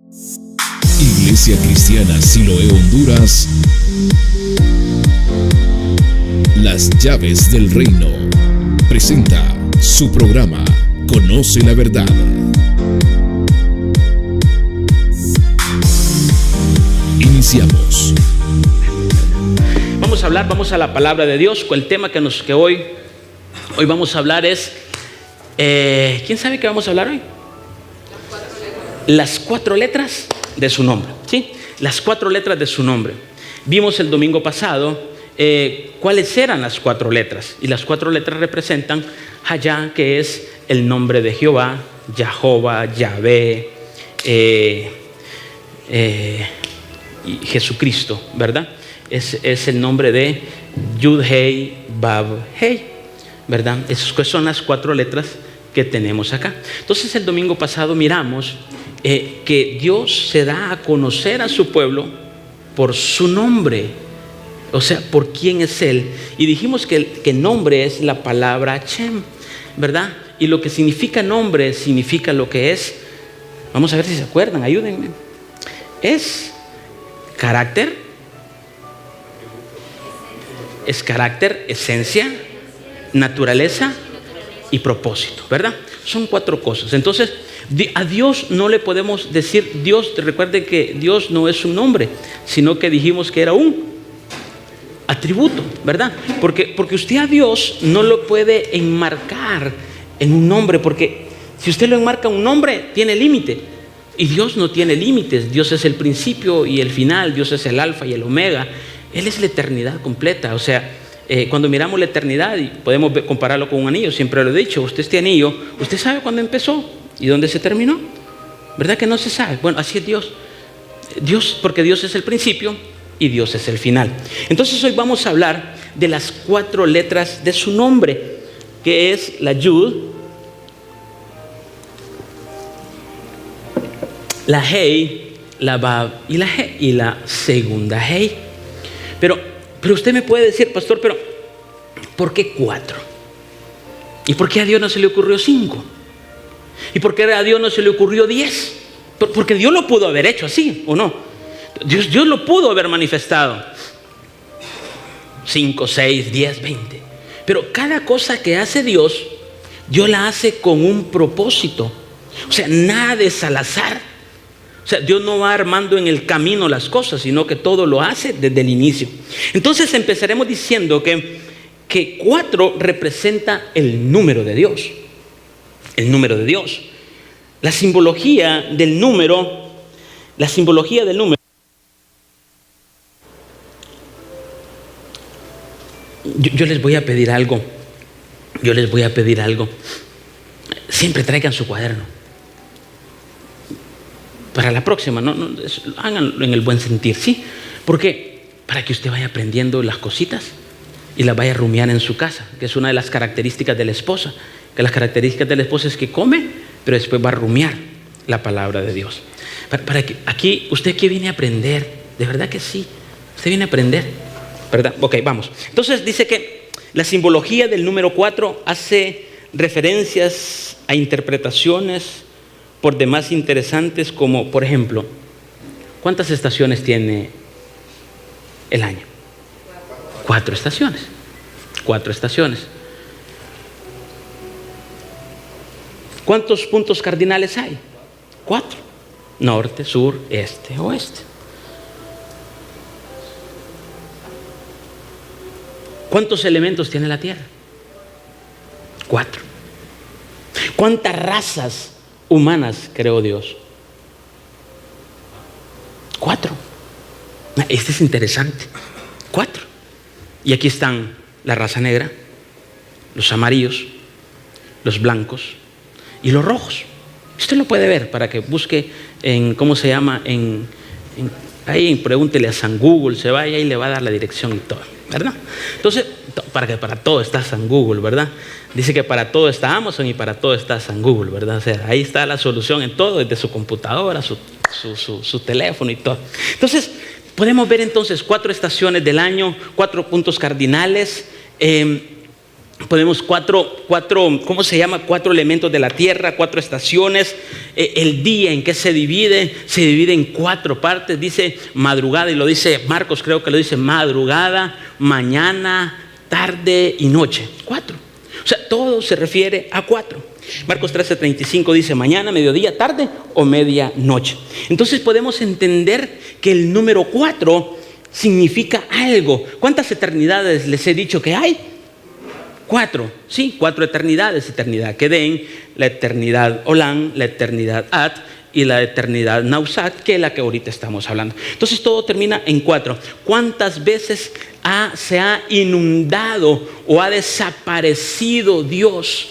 Iglesia Cristiana Siloé Honduras. Las llaves del reino. Presenta su programa Conoce la Verdad. Iniciamos. Vamos a la palabra de Dios. Con el tema que hoy vamos a hablar es, ¿quién sabe qué vamos a hablar hoy? Las 4 letras de su nombre, ¿sí? Las 4 letras de su nombre. Vimos el domingo pasado cuáles eran las 4 letras. Y las 4 letras representan Hayá, que es el nombre de Jehová, Yahová, Yahvé, y Jesucristo, ¿verdad? Es el nombre de Yud Hei Vav Hei, ¿verdad? Esas son las 4 letras que tenemos acá. Entonces el domingo pasado miramos que Dios se da a conocer a su pueblo por su nombre, o sea, por quién es Él. Y dijimos que nombre es la palabra Hashem, ¿verdad? Y lo que significa nombre significa lo que es, vamos a ver si se acuerdan, ayúdenme. Es carácter, esencia, naturaleza y propósito, ¿verdad? Son 4 cosas. Entonces, a Dios no le podemos decir Dios. Recuerden que Dios no es un nombre, sino que dijimos que era un atributo, ¿verdad? Porque usted a Dios no lo puede enmarcar en un nombre, porque si usted lo enmarca en un nombre, tiene límite. Y Dios no tiene límites. Dios es el principio y el final. Dios es el alfa y el omega. Él es la eternidad completa. O sea, cuando miramos la eternidad y podemos compararlo con un anillo, siempre lo he dicho, este anillo, ¿usted sabe cuándo empezó y dónde se terminó? ¿Verdad que no se sabe? Bueno, así es Dios, porque Dios es el principio y Dios es el final. Entonces hoy vamos a hablar de las 4 letras de su nombre, que es la Yud, la Hei, la Vav y la He, y la segunda Hei. Pero usted me puede decir, pastor, pero ¿por qué 4? ¿Y por qué a Dios no se le ocurrió 5? ¿Y por qué a Dios no se le ocurrió 10? Porque Dios lo pudo haber hecho así, ¿o no? Dios lo pudo haber manifestado 5, 6, 10, 20. Pero cada cosa que hace Dios la hace con un propósito. O sea, nada es al azar. O sea, Dios no va armando en el camino las cosas, sino que todo lo hace desde el inicio. Entonces empezaremos diciendo que 4 representa el número de Dios. El número de Dios. La simbología del número. Yo les voy a pedir algo. Siempre traigan su cuaderno. Para la próxima, háganlo en el buen sentir, ¿sí? ¿Por qué? Para que usted vaya aprendiendo las cositas y las vaya a rumiar en su casa, que es una de las características de la esposa. Que las características de la esposa es que come, pero después va a rumiar la palabra de Dios. Para que ¿usted qué viene a aprender? De verdad que sí, usted viene a aprender, ¿verdad? Ok, vamos. Entonces dice que la simbología del número 4 hace referencias a interpretaciones por demás interesantes, como por ejemplo, ¿cuántas estaciones tiene el año? 4 estaciones. 4 estaciones. ¿Cuántos puntos cardinales hay? 4. Norte, sur, este, oeste. ¿Cuántos elementos tiene la Tierra? 4. ¿Cuántas razas humanas creó Dios? 4. Este es interesante. 4. Y aquí están la raza negra, los amarillos, los blancos y los rojos. Usted lo puede ver para que busque en, ¿cómo se llama? Ahí pregúntele a San Google, se vaya y le va a dar la dirección y todo, ¿verdad? Entonces, para todo está San Google, ¿verdad? Dice que para todo está Amazon y para todo está San Google, ¿verdad? O sea, ahí está la solución en todo, desde su computadora, su teléfono y todo. Entonces, podemos ver entonces 4 estaciones del año, 4 puntos cardinales. Podemos ¿cómo se llama? 4 elementos de la tierra, 4 estaciones. El día en que se divide en 4 partes. Dice madrugada, y lo dice Marcos, creo que lo dice madrugada, mañana, tarde y noche. 4. O sea, todo se refiere a 4. Marcos 13:35 dice mañana, mediodía, tarde o medianoche. Entonces podemos entender que el número 4 significa algo. ¿Cuántas eternidades les he dicho que hay? 4, sí, 4 eternidades: eternidad Kedén, la eternidad Olam, la eternidad Ad y la eternidad Nausat, que es la que ahorita estamos hablando. Entonces todo termina en 4. ¿Cuántas veces se ha inundado o ha desaparecido Dios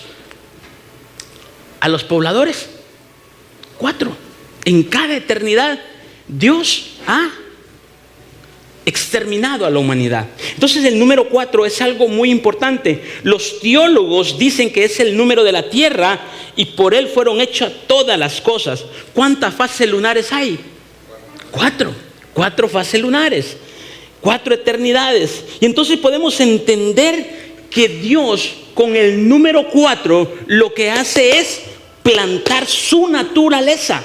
a los pobladores? 4. En cada eternidad Dios ha exterminado a la humanidad. Entonces el número 4 es algo muy importante. Los teólogos dicen que es el número de la tierra y por él fueron hechas todas las cosas. ¿Cuántas fases lunares hay? 4. 4 fases lunares, 4 eternidades. Y entonces podemos entender que Dios con el número 4 lo que hace es plantar su naturaleza,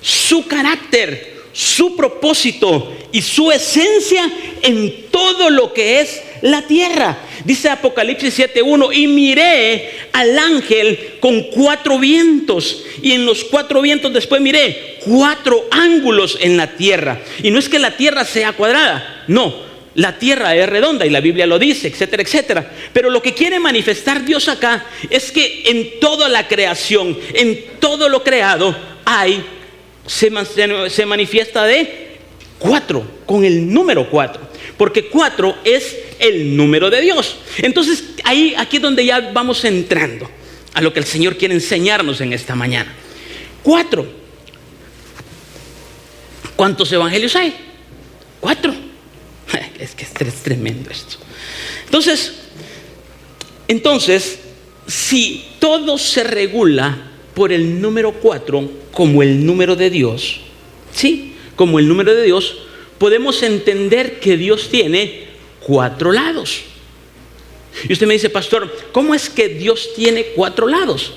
su carácter, su propósito y su esencia en todo lo que es la tierra. Dice Apocalipsis 7:1: y miré al ángel con 4 vientos, y en los 4 vientos después miré 4 ángulos en la tierra. Y no es que la tierra sea cuadrada, no, la tierra es redonda y la Biblia lo dice, etcétera, etcétera. Pero lo que quiere manifestar Dios acá es que en toda la creación, en todo lo creado, se manifiesta de 4, con el número 4, porque 4 es el número de Dios. Entonces aquí es donde ya vamos entrando a lo que el Señor quiere enseñarnos en esta mañana. 4. ¿Cuántos evangelios hay? 4. Es que es tremendo esto. Entonces, si todo se regula por el número 4 como el número de Dios, ¿sí? Como el número de Dios, podemos entender que Dios tiene 4 lados. Y usted me dice: pastor, ¿cómo es que Dios tiene 4 lados?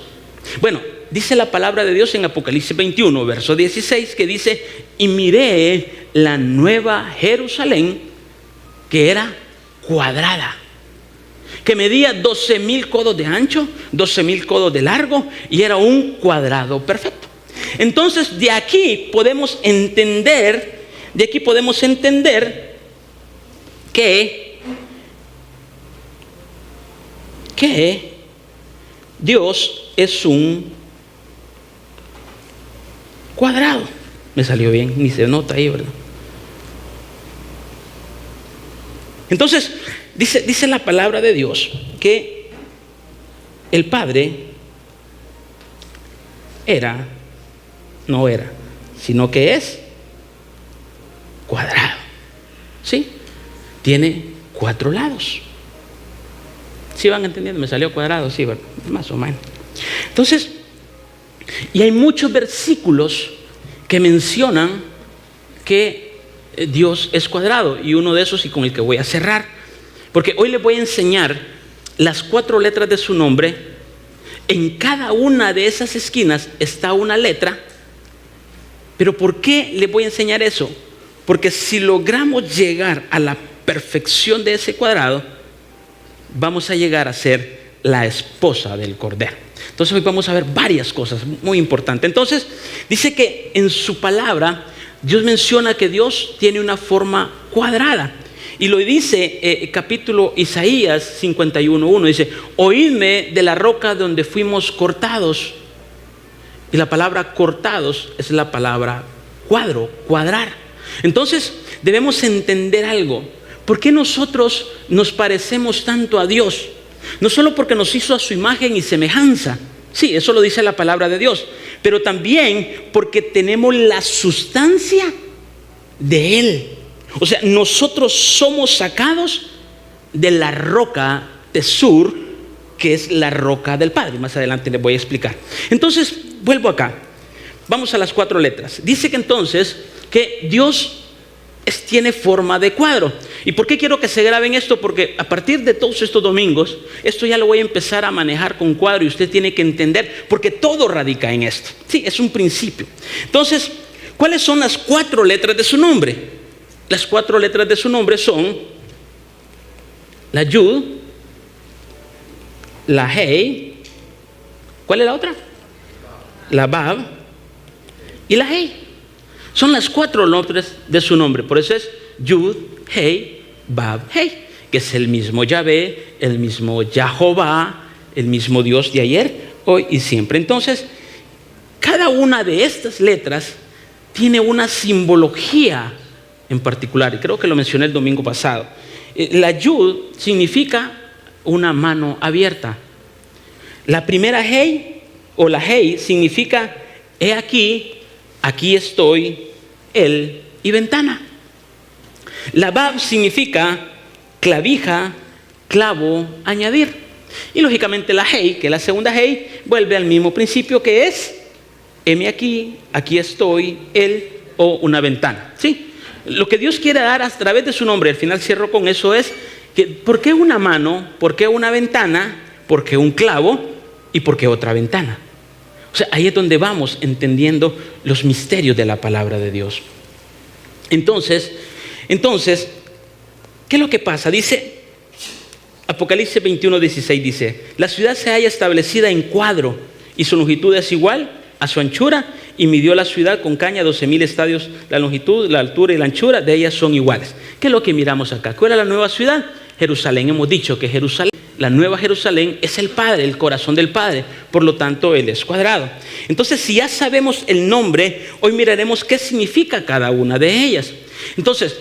Bueno, dice la palabra de Dios en Apocalipsis 21, verso 16, que dice: y miré la nueva Jerusalén, que era cuadrada, que medía 12,000 codos de ancho, 12,000 codos de largo, y era un cuadrado perfecto. Entonces de aquí podemos entender que Dios es un cuadrado. Me salió bien, ni se nota ahí, ¿verdad? Entonces dice la palabra de Dios que el Padre no era, sino que es cuadrado, ¿sí? Tiene 4 lados. ¿Sí van entendiendo? Me salió cuadrado, sí, ¿verdad? Más o menos. Entonces, y hay muchos versículos que mencionan que Dios es cuadrado, y uno de esos, y con el que voy a cerrar, porque hoy les voy a enseñar las 4 letras de su nombre. En cada una de esas esquinas está una letra. Pero ¿por qué les voy a enseñar eso? Porque si logramos llegar a la perfección de ese cuadrado, vamos a llegar a ser la esposa del Cordero. Entonces hoy vamos a ver varias cosas muy importantes. Entonces dice que en su palabra Dios menciona que Dios tiene una forma cuadrada. Y lo dice capítulo Isaías 51:1, dice: oídme de la roca donde fuimos cortados. Y la palabra cortados es la palabra cuadrar. Entonces debemos entender algo. ¿Por qué nosotros nos parecemos tanto a Dios? No solo porque nos hizo a su imagen y semejanza, sí, eso lo dice la palabra de Dios, pero también porque tenemos la sustancia de Él. O sea, nosotros somos sacados de la roca de Sur, que es la roca del Padre. Más adelante les voy a explicar. Entonces, vuelvo acá. Vamos a las 4 letras. Dice que entonces que Dios tiene forma de cuadro. ¿Y por qué quiero que se graben esto? Porque a partir de todos estos domingos, esto ya lo voy a empezar a manejar con cuadro y usted tiene que entender, porque todo radica en esto. Sí, es un principio. Entonces, ¿cuáles son las 4 letras de su nombre? Las 4 letras de su nombre son la Yud, la Hei, ¿cuál es la otra? La Bab y la Hei. Son las 4 letras de su nombre. Por eso es Yud, Hei, Bab, Hei, que es el mismo Yahvé, el mismo Yahová, el mismo Dios de ayer, hoy y siempre. Entonces, cada una de estas letras tiene una simbología en particular, y creo que lo mencioné el domingo pasado. La Yud significa una mano abierta. La primera Hei o la Hei significa he aquí, aquí estoy, él y ventana. La Bab significa clavija, clavo, añadir. Y lógicamente la Hei, que es la segunda Hei, vuelve al mismo principio, que es heme aquí, aquí estoy, él o una ventana. ¿Sí? Lo que Dios quiere dar a través de su nombre, al final cierro con eso, es que ¿por qué una mano? ¿Por qué una ventana? ¿Por qué un clavo? ¿Y por qué otra ventana? O sea, ahí es donde vamos entendiendo los misterios de la palabra de Dios. Entonces, ¿qué es lo que pasa? Dice, Apocalipsis 21:16 dice, la ciudad se halla establecida en cuadro y su longitud es igual a su anchura, y midió la ciudad con caña 12,000 estadios, la longitud, la altura y la anchura de ellas son iguales. ¿Qué es lo que miramos acá? ¿Cuál es la nueva ciudad? Jerusalén. Hemos dicho que Jerusalén, la nueva Jerusalén, es el Padre, el corazón del Padre, por lo tanto Él es cuadrado. Entonces, si ya sabemos el nombre, hoy miraremos qué significa cada una de ellas. Entonces,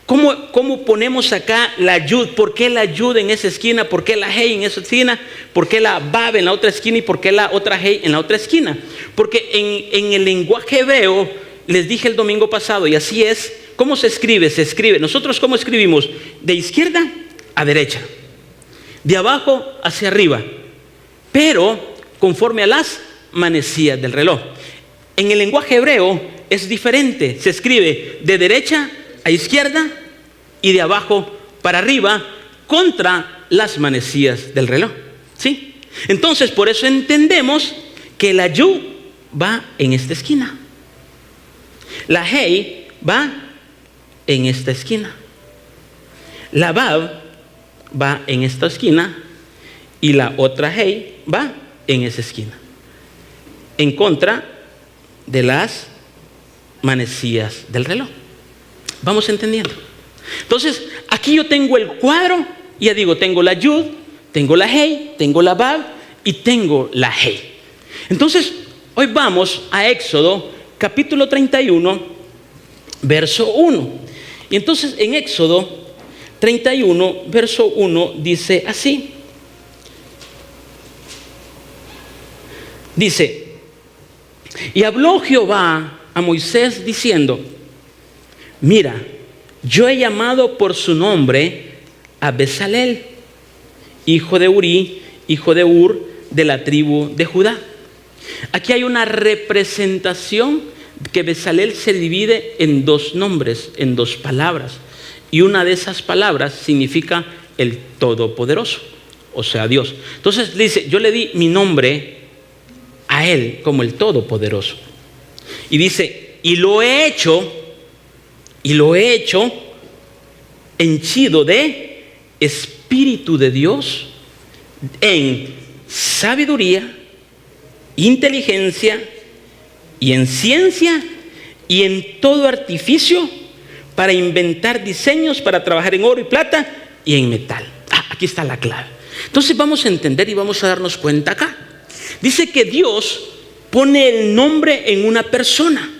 ¿cómo ponemos acá la Yud? ¿Por qué la Yud en esa esquina? ¿Por qué la Hei en esa esquina? ¿Por qué la Bab en la otra esquina? ¿Y por qué la otra Hei en la otra esquina? Porque en el lenguaje hebreo, les dije el domingo pasado, y así es, ¿cómo se escribe? Se escribe, nosotros ¿cómo escribimos? De izquierda a derecha, de abajo hacia arriba, pero conforme a las manecillas del reloj. En el lenguaje hebreo es diferente, se escribe de derecha a izquierda y de abajo para arriba contra las manecillas del reloj. ¿Sí? Entonces, por eso entendemos que la Yud va en esta esquina. La Hei va en esta esquina. La Bab va en esta esquina y la otra Hei va en esa esquina. En contra de las manecillas del reloj. Vamos entendiendo. Entonces, aquí yo tengo el cuadro, y ya digo, tengo la Yud, tengo la Hei, tengo la Bab y tengo la Hei. Entonces, hoy vamos a Éxodo, capítulo 31, verso 1. Y entonces, en Éxodo 31, verso 1, dice así. Dice, y habló Jehová a Moisés diciendo, mira, yo he llamado por su nombre a Bezalel, hijo de Uri, hijo de Ur, de la tribu de Judá. Aquí hay una representación que Bezalel se divide en 2 nombres, en 2 palabras. Y una de esas palabras significa el Todopoderoso, o sea, Dios. Entonces dice, yo le di mi nombre a él como el Todopoderoso. Y dice, y lo he hecho henchido de Espíritu de Dios, en sabiduría, inteligencia y en ciencia y en todo artificio, para inventar diseños, para trabajar en oro y plata y en metal. Aquí está la clave. Entonces vamos a entender y vamos a darnos cuenta acá. Dice que Dios pone el nombre en una persona.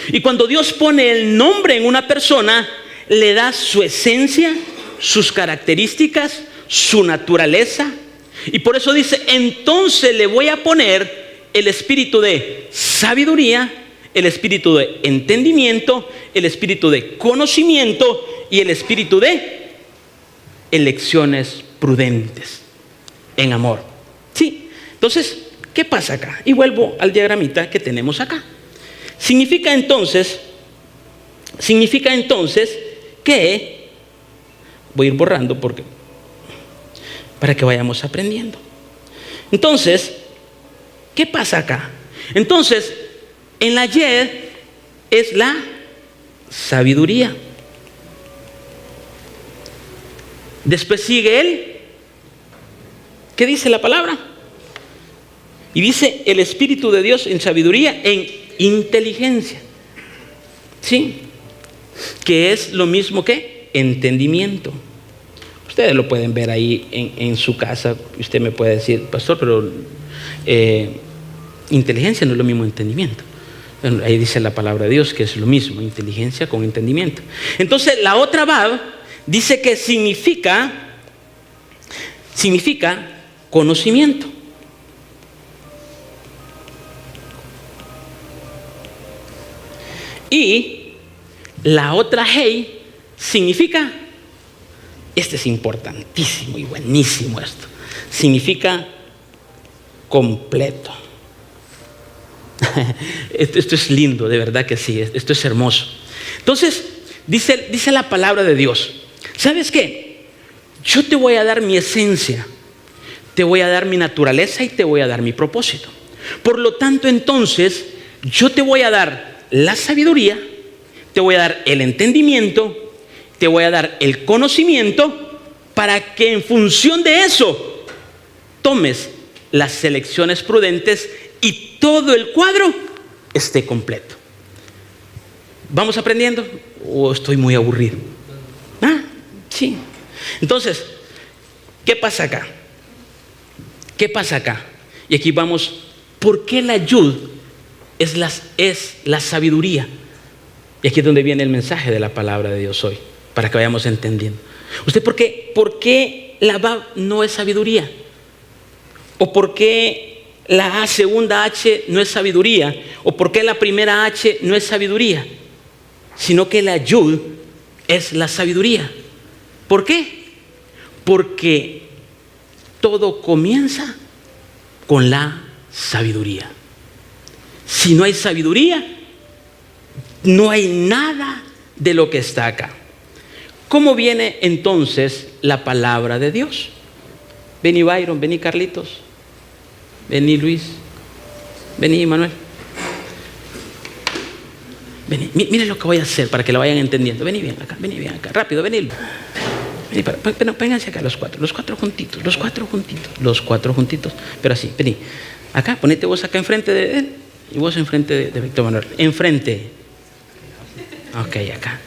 Y cuando Dios pone el nombre en una persona, le da su esencia, sus características, su naturaleza. Y por eso dice, entonces le voy a poner el espíritu de sabiduría, el espíritu de entendimiento, el espíritu de conocimiento y el espíritu de elecciones prudentes en amor. Sí, entonces, ¿qué pasa acá? Y vuelvo al diagramita que tenemos acá. Significa entonces significa entonces que, voy a ir borrando para que vayamos aprendiendo. Entonces, ¿qué pasa acá? Entonces, en la Yed es la sabiduría. Después sigue él. ¿Qué dice la palabra? Y dice el Espíritu de Dios en sabiduría, en inteligencia. ¿Sí? Que es lo mismo que entendimiento. Ustedes lo pueden ver ahí en su casa. Usted me puede decir, pastor, pero inteligencia no es lo mismo entendimiento. Bueno, ahí dice la palabra de Dios que es lo mismo, inteligencia con entendimiento. Entonces la otra Vav dice que significa conocimiento. Y la otra Hei significa, este es importantísimo y buenísimo esto, significa completo. Esto es lindo, de verdad que sí, esto es hermoso. Entonces, dice la palabra de Dios, ¿sabes qué? Yo te voy a dar mi esencia, te voy a dar mi naturaleza y te voy a dar mi propósito. Por lo tanto, entonces, yo te voy a dar la sabiduría, te voy a dar el entendimiento, te voy a dar el conocimiento para que en función de eso tomes las selecciones prudentes y todo el cuadro esté completo. ¿Vamos aprendiendo? ¿O estoy muy aburrido? Sí. Entonces, ¿qué pasa acá? ¿Qué pasa acá? Y aquí vamos, ¿por qué la Yud es la sabiduría? Y aquí es donde viene el mensaje de la palabra de Dios hoy, para que vayamos entendiendo. ¿Usted por qué la Vav no es sabiduría? ¿O por qué la segunda H no es sabiduría? ¿O por qué la primera H no es sabiduría? Sino que la Yud es la sabiduría. ¿Por qué? Porque todo comienza con la sabiduría. Si no hay sabiduría, no hay nada de lo que está acá. ¿Cómo viene entonces la palabra de Dios? Vení Byron, vení Carlitos, vení Luis, vení Manuel. Vení, miren lo que voy a hacer para que lo vayan entendiendo. Vení bien acá, rápido, vení. Vénganse acá los cuatro juntitos, pero así, vení. Acá, ponete vos acá enfrente de él y vos enfrente de Víctor Manuel. Enfrente. Ok, acá.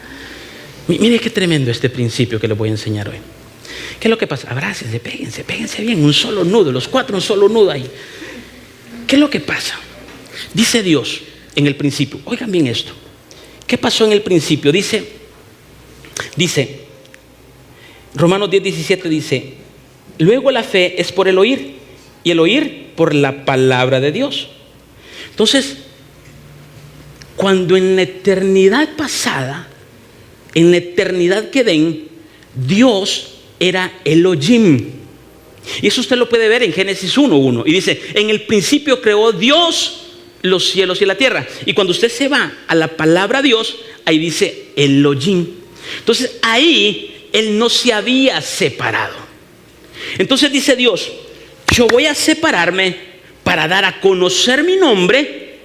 Mire qué tremendo este principio que les voy a enseñar hoy. ¿Qué es lo que pasa? Abrácense, péguense bien, un solo nudo, los cuatro un solo nudo ahí. ¿Qué es lo que pasa? Dice Dios en el principio, oigan bien esto. ¿Qué pasó en el principio? Dice Romanos 10:17 dice, luego la fe es por el oír y el oír por la palabra de Dios. Entonces, cuando en la eternidad pasada, en la eternidad que den, Dios era Elohim. Y eso usted lo puede ver en Génesis 1:1. Y dice, en el principio creó Dios los cielos y la tierra. Y cuando usted se va a la palabra Dios, ahí dice Elohim. Entonces ahí Él no se había separado. Entonces dice Dios, yo voy a separarme para dar a conocer mi nombre,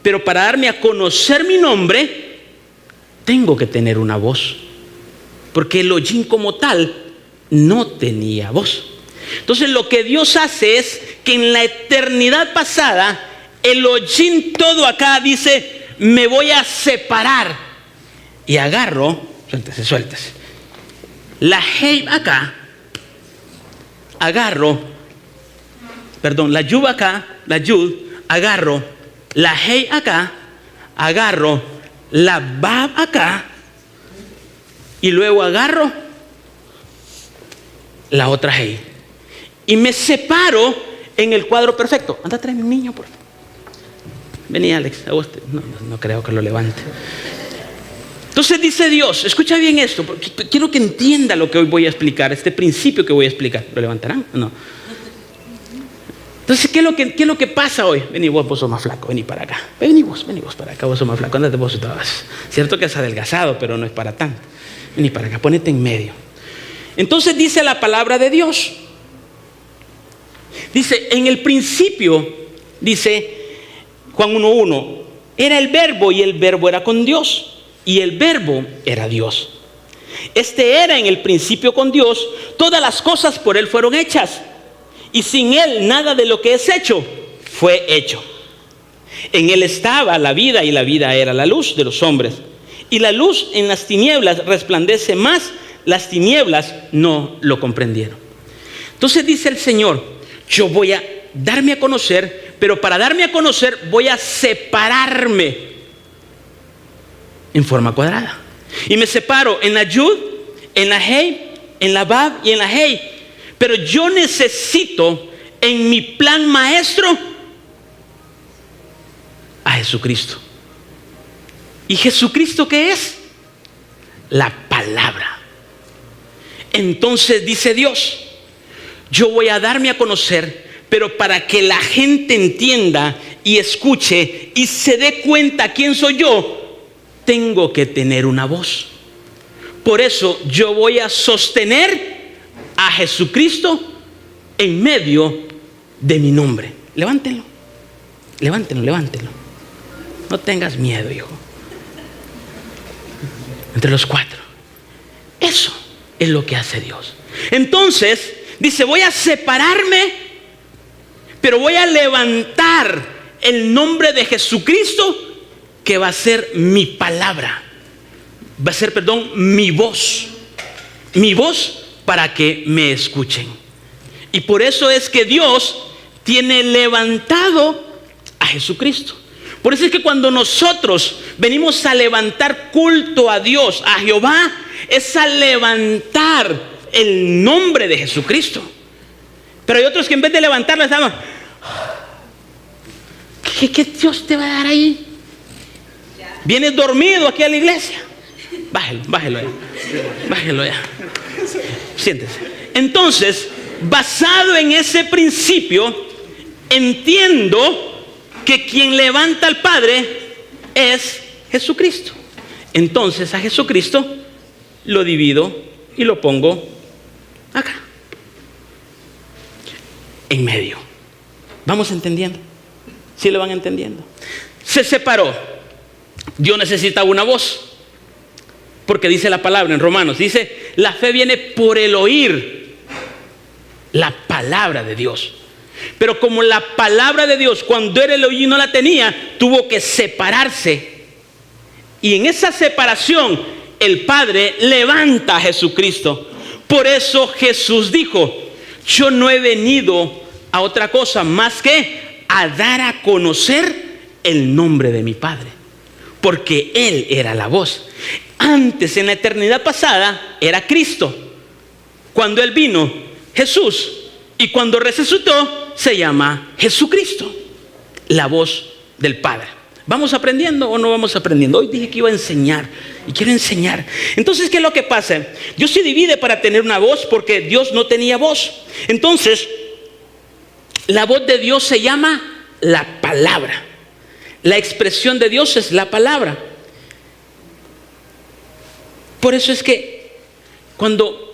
pero para darme a conocer mi nombre, tengo que tener una voz. Porque Elohim como tal no tenía voz. Entonces lo que Dios hace es que en la eternidad pasada, Elohim todo acá dice, me voy a separar. Y agarro, suéltese. La Hei acá, la Yud acá, agarro la Hei acá, agarro la Vav acá y luego agarro la otra Hei y me separo en el cuadro perfecto. Anda, tráeme un niño, por favor. Vení, Alex, a vos no creo que lo levante. Entonces dice Dios, escucha bien esto, porque quiero que entienda lo que hoy voy a explicar, este principio que voy a explicar. ¿Lo levantarán o no? Entonces, ¿qué es lo que pasa hoy? Vení vos sos más flaco, vení para acá. Vení vos para acá, vos sos más flaco. Andate vos estabas. Cierto que has adelgazado, pero no es para tanto. Vení para acá, ponete en medio. Entonces dice la palabra de Dios. Dice, en el principio, dice Juan 1:1, era el verbo y el verbo era con Dios y el verbo era Dios. Este era en el principio con Dios, todas las cosas por Él fueron hechas y sin Él nada de lo que es hecho fue hecho. En Él estaba la vida y la vida era la luz de los hombres. Y la luz en las tinieblas resplandece más, las tinieblas no lo comprendieron. Entonces dice el Señor, yo voy a darme a conocer, pero para darme a conocer voy a separarme en forma cuadrada. Y me separo en la Yud, en la Hei, en la Bab y en la Hei. Pero yo necesito en mi plan maestro a Jesucristo. ¿Y Jesucristo qué es? La palabra. Entonces dice Dios, yo voy a darme a conocer, pero para que la gente entienda y escuche y se dé cuenta quién soy yo, tengo que tener una voz. Por eso yo voy a sostener a Jesucristo en medio de mi nombre. Levántenlo. No tengas miedo, hijo. Entre los cuatro. Eso es lo que hace Dios. Entonces, dice, voy a separarme, pero voy a levantar el nombre de Jesucristo, que va a ser mi palabra. Va a ser, mi voz. Mi voz para que me escuchen. Y por eso es que Dios tiene levantado a Jesucristo. Por eso es que cuando nosotros venimos a levantar culto a Dios, a Jehová, es a levantar el nombre de Jesucristo. Pero hay otros que en vez de levantarlo estaban, ¿qué Dios te va a dar ahí? Vienes dormido aquí a la iglesia. Bájelo ya. Siéntese. Entonces, basado en ese principio, entiendo que quien levanta al Padre es Jesucristo. Entonces a Jesucristo lo divido y lo pongo acá, en medio. ¿Vamos entendiendo? ¿Sí lo van entendiendo? Se separó. Dios necesita una voz, porque dice la palabra en Romanos, dice, la fe viene por el oír la palabra de Dios. Pero como la palabra de Dios, cuando era el oír no la tenía, tuvo que separarse. Y en esa separación, el Padre levanta a Jesucristo. Por eso Jesús dijo, yo no he venido a otra cosa más que a dar a conocer el nombre de mi Padre. Porque Él era la voz. Antes, en la eternidad pasada, era Cristo. Cuando Él vino, Jesús. Y cuando resucitó, se llama Jesucristo, la voz del Padre. ¿Vamos aprendiendo o no vamos aprendiendo? Hoy dije que iba a enseñar y quiero enseñar. Entonces, ¿qué es lo que pasa? Dios se divide para tener una voz, porque Dios no tenía voz. Entonces, la voz de Dios se llama la palabra. La expresión de Dios es la palabra. Por eso es que cuando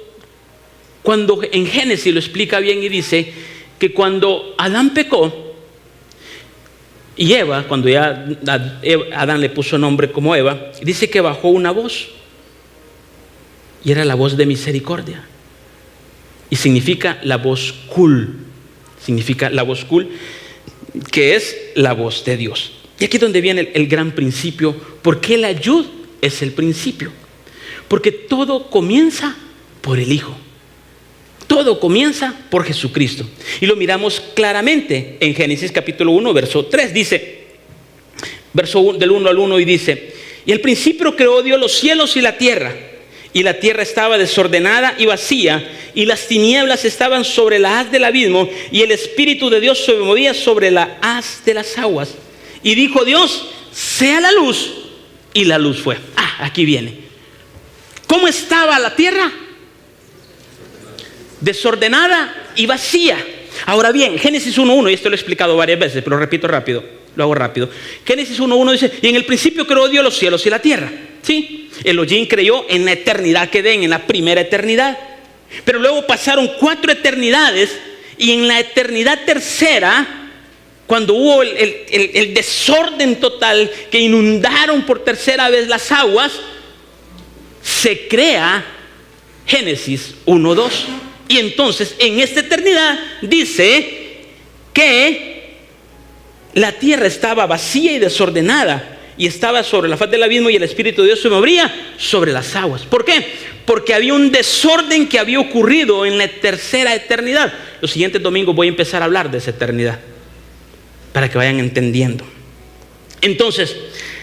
en Génesis lo explica bien y dice que cuando Adán pecó y Eva, cuando ya Adán le puso nombre como Eva, dice que bajó una voz y era la voz de misericordia y significa la voz Kul, que es la voz de Dios. Y aquí es donde viene el gran principio. ¿Por qué la Yud es el principio? Porque todo comienza por el Hijo. Todo comienza por Jesucristo. Y lo miramos claramente en Génesis capítulo 1, verso 3. Dice, verso del 1 al 1, y dice, y al principio creó Dios los cielos y la tierra estaba desordenada y vacía, y las tinieblas estaban sobre la haz del abismo, y el Espíritu de Dios se movía sobre la haz de las aguas. Y dijo Dios, sea la luz, y la luz fue. Aquí viene. ¿Cómo estaba la tierra? Desordenada y vacía. Ahora bien, Génesis 1:1, y esto lo he explicado varias veces, pero lo hago rápido. Génesis 1:1 dice, y en el principio creó Dios los cielos y la tierra. ¿Sí? Elohim creyó en la eternidad que den, en la primera eternidad. Pero luego pasaron 4 eternidades, y en la eternidad tercera, cuando hubo el desorden total, que inundaron por tercera vez las aguas, se crea Génesis 1:2. Y entonces en esta eternidad dice que la tierra estaba vacía y desordenada, y estaba sobre la faz del abismo, y el Espíritu de Dios se movía sobre las aguas. ¿Por qué? Porque había un desorden que había ocurrido en la tercera eternidad. Los siguientes domingos voy a empezar a hablar de esa eternidad, para que vayan entendiendo. Entonces,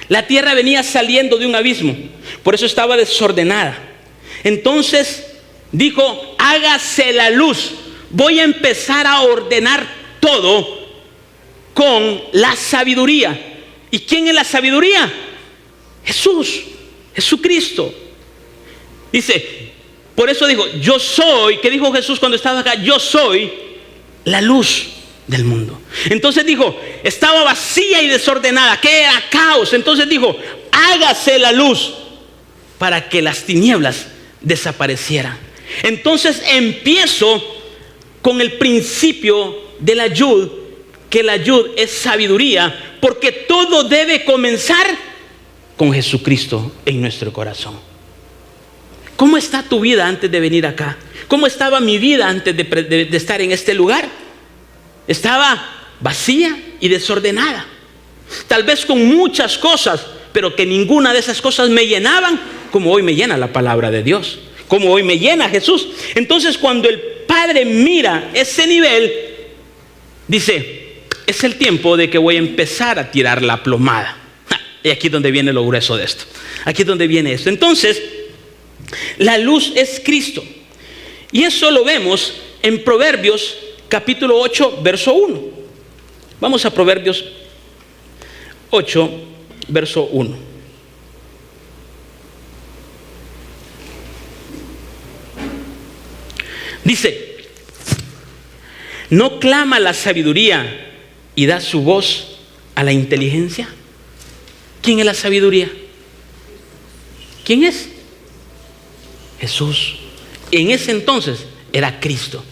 la tierra venía saliendo de un abismo, por eso estaba desordenada. Entonces dijo, hágase la luz. Voy a empezar a ordenar todo con la sabiduría. ¿Y quién es la sabiduría? Jesús, Jesucristo. Dice, por eso dijo, yo soy, ¿qué dijo Jesús cuando estaba acá? Yo soy la luz del mundo. Entonces dijo, estaba vacía y desordenada, que era caos. Entonces dijo, hágase la luz para que las tinieblas desaparecieran. Entonces empiezo con el principio de la yud, que la yud es sabiduría, porque todo debe comenzar con Jesucristo en nuestro corazón. ¿Cómo está tu vida antes de venir acá? ¿Cómo estaba mi vida antes de estar en este lugar? Estaba vacía y desordenada, tal vez con muchas cosas, pero que ninguna de esas cosas me llenaban como hoy me llena la palabra de Dios, como hoy me llena Jesús. Entonces cuando el Padre mira ese nivel, dice, es el tiempo de que voy a empezar a tirar la plomada. Y aquí es donde viene lo grueso de esto. Aquí es donde viene esto. Entonces, la luz es Cristo. Y eso lo vemos en Proverbios capítulo 8, verso 1. Vamos a Proverbios 8, verso 1. Dice, ¿no clama la sabiduría y da su voz a la inteligencia? ¿Quién es la sabiduría? ¿Quién es? Jesús. En ese entonces era Cristo,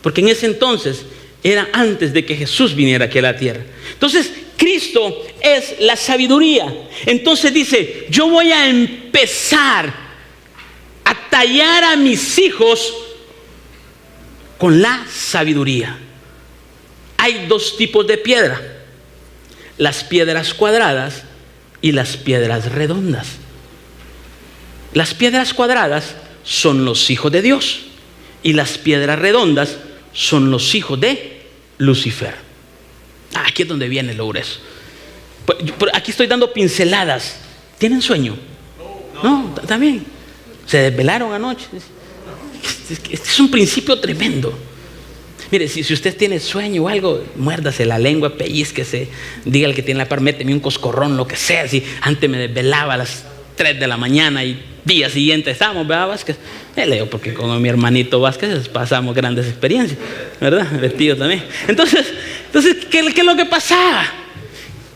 porque en ese entonces era antes de que Jesús viniera aquí a la tierra. Entonces Cristo es la sabiduría. Entonces dice, yo voy a empezar a tallar a mis hijos con la sabiduría. Hay 2 tipos de piedra: las piedras cuadradas y las piedras redondas. Las piedras cuadradas son los hijos de Dios, y las piedras redondas son los hijos de Lucifer. Aquí es donde viene lo grueso. Aquí estoy dando pinceladas. ¿Tienen sueño? No, también. ¿Se desvelaron anoche? Este es un principio tremendo. Mire, si usted tiene sueño o algo, muérdase la lengua, pellizquese, diga al que tiene la par, méteme un coscorrón, lo que sea. Si antes me desvelaba a las 3 de la mañana y día siguiente estábamos, ¿verdad, Vázquez? Leo porque con mi hermanito Vázquez pasamos grandes experiencias, ¿verdad? El tío también. Entonces ¿qué es lo que pasaba?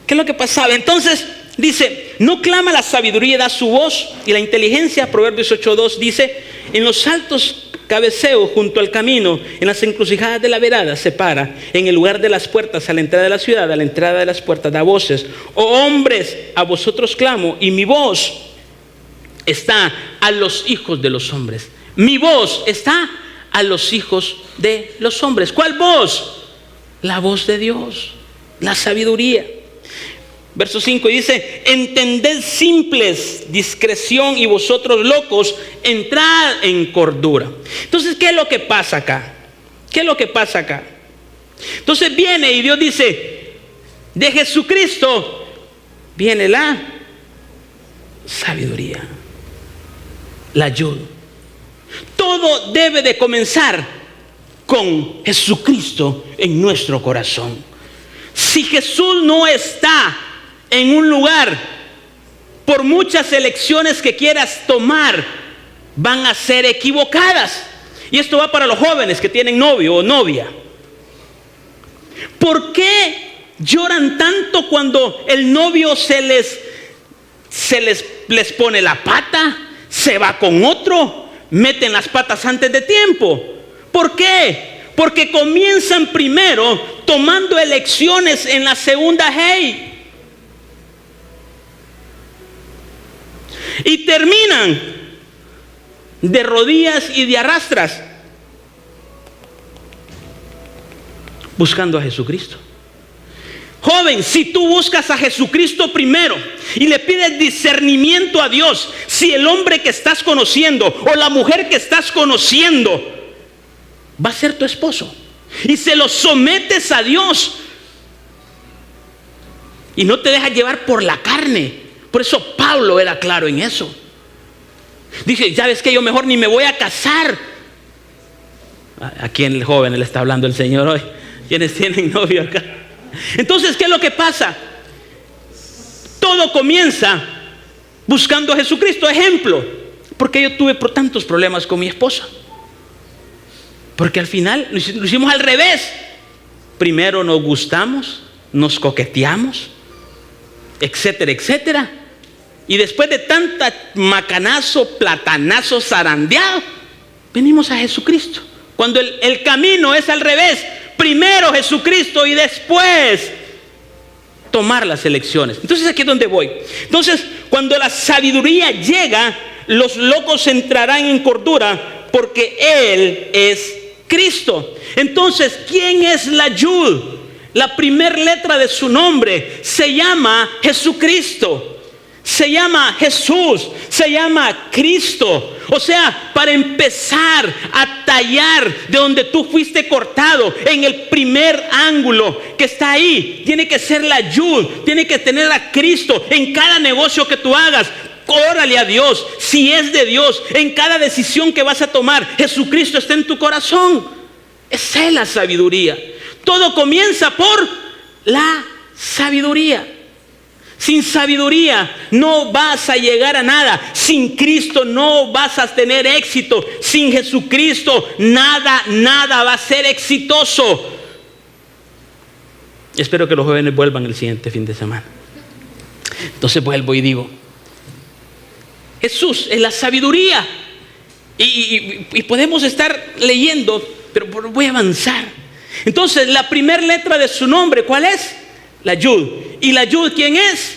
¿Qué es lo que pasaba? Entonces dice, no clama la sabiduría y da su voz, y la inteligencia, Proverbios 8:2 dice, en los altos cabeceo junto al camino, en las encrucijadas de la vereda se para, en el lugar de las puertas, a la entrada de la ciudad, a la entrada de las puertas da voces. Oh hombres, a vosotros clamo, y mi voz está a los hijos de los hombres. Mi voz está a los hijos de los hombres. ¿Cuál voz? La voz de Dios, la sabiduría. Verso 5 dice, entended simples discreción, y vosotros locos entrad en cordura. Entonces, ¿qué es lo que pasa acá? ¿Qué es lo que pasa acá? Entonces viene y Dios dice, de Jesucristo viene la sabiduría, la ayuda. Todo debe de comenzar con Jesucristo en nuestro corazón. Si Jesús no está en un lugar, por muchas elecciones que quieras tomar, van a ser equivocadas. Y esto va para los jóvenes que tienen novio o novia. ¿Por qué lloran tanto cuando el novio les pone la pata, se va con otro, meten las patas antes de tiempo? ¿Por qué? Porque comienzan primero tomando elecciones en la segunda hey y terminan de rodillas y de arrastras buscando a Jesucristo. Joven, si tú buscas a Jesucristo primero y le pides discernimiento a Dios, si el hombre que estás conociendo o la mujer que estás conociendo va a ser tu esposo, y se lo sometes a Dios y no te dejas llevar por la carne. Por eso Pablo era claro en eso. Dice, ya ves que yo mejor ni me voy a casar. ¿A quién joven le está hablando el Señor hoy? ¿Quiénes tienen novio acá? Entonces, ¿qué es lo que pasa? Todo comienza buscando a Jesucristo. Ejemplo, porque yo tuve tantos problemas con mi esposa, porque al final lo hicimos al revés. Primero nos gustamos, nos coqueteamos, etcétera, etcétera, y después de tanta macanazo, platanazo, zarandeado, venimos a Jesucristo. Cuando el camino es al revés, primero Jesucristo y después tomar las elecciones. Entonces aquí es donde voy. Entonces, cuando la sabiduría llega, los locos entrarán en cordura, porque Él es Cristo. Entonces, ¿quién es la Yud? La primera letra de su nombre se llama Jesucristo. Se llama Jesús, se llama Cristo. O sea, para empezar a tallar de donde tú fuiste cortado, en el primer ángulo que está ahí, tiene que ser la Yud, tiene que tener a Cristo en cada negocio que tú hagas. Órale a Dios, si es de Dios, en cada decisión que vas a tomar, Jesucristo está en tu corazón. Esa es la sabiduría. Todo comienza por la sabiduría. Sin sabiduría no vas a llegar a nada. Sin Cristo no vas a tener éxito. Sin Jesucristo nada va a ser exitoso. Espero que los jóvenes vuelvan el siguiente fin de semana. Entonces vuelvo y digo, Jesús es la sabiduría. Y podemos estar leyendo, pero voy a avanzar. Entonces, la primera letra de su nombre, ¿cuál es? La Yud. ¿Y la Yud quién es?